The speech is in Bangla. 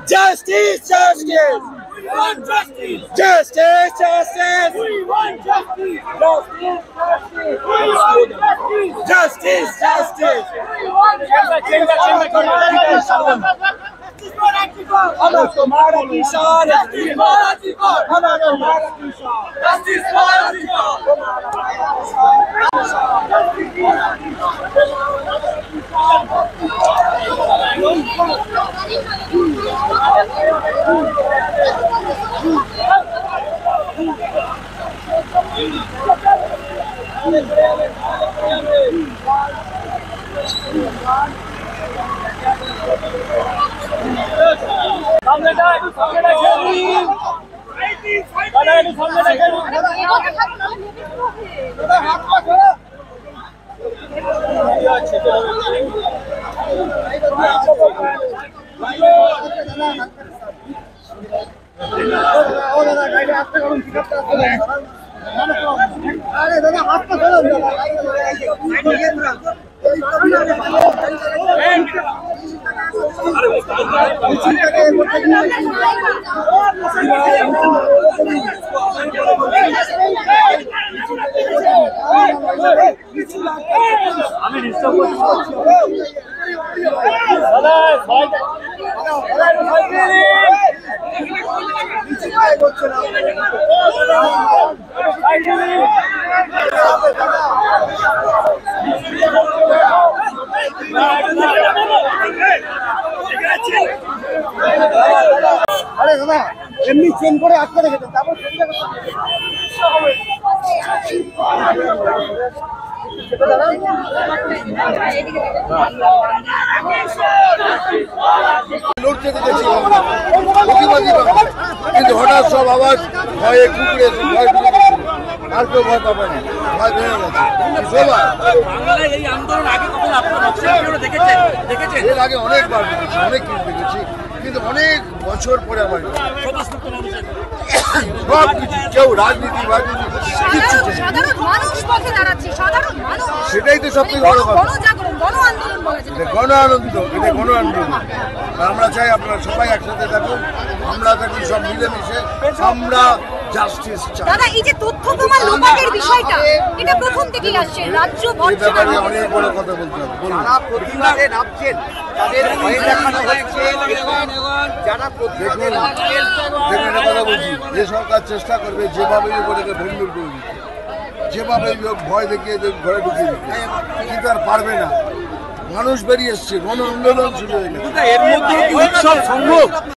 Justice, justice. We want justice. Justice, justice. We want justice. Justice, justice. We want justice. Justice, justice. We want justice. हमारा तुम्हारा किसान justice हमारा किसान हमारा तुम्हारा किसान justice हमारा अरे दादा एमनी चेन করে আটকে রেখেছেন তারপর লড়তে দেখেছি কিন্তু হঠাৎ সব আওয়াজ ভয়ে কুকুরে ভয় ঢুকে গেছিল আর কেউ ভয় পাবে না ভয় ভেঙে গেছে বাংলায় এই আন্দোলন আগে কখন আপনারা দেখেছেন এর আগে অনেকবার দেখেছি অনেক কিছু দেখেছি কিন্তু অনেক বছর পরে আমার সব কিছু কেউ রাজনীতি সাধারণ মানুষ পথে দাঁড়াচ্ছে সাধারণ মানুষ সেটাই তো সবথেকে বড় কথা গণজাগরণ গণ আন্দোলন বলা যায় এটা গণ আনন্দ এটা গণ আন্দোলন আমরা চাই আপনারা সবাই একসাথে থাকুন আমরা থাকি সব মিলেমিশে আমরা জাস্টিস চাই দাদা এই যে তথ্য প্রমাণ লোপাটের বিষয়টা এটা প্রথম থেকেই আসছে রাজ্য ভরসা অনেক বড় কথা বলতে হবে বলুন যারা প্রতিবাদে নামছেন তাদের ভয় দেখানো হচ্ছে যারা প্রতিবাদে নামছেন দেখুন একটা কথা বলছি যে সরকার চেষ্টা করবে যেভাবে ওদেরকে ভণ্ডুল করে দিচ্ছে যেভাবে ভয় দেখিয়ে ঘরে ঢুকিয়ে দিচ্ছে কিন্তু আর পারবে না মানুষ বেরিয়ে এসছে গণ আন্দোলন শুরু হয়ে গেছে এর মধ্যে কি উৎসব সম্ভব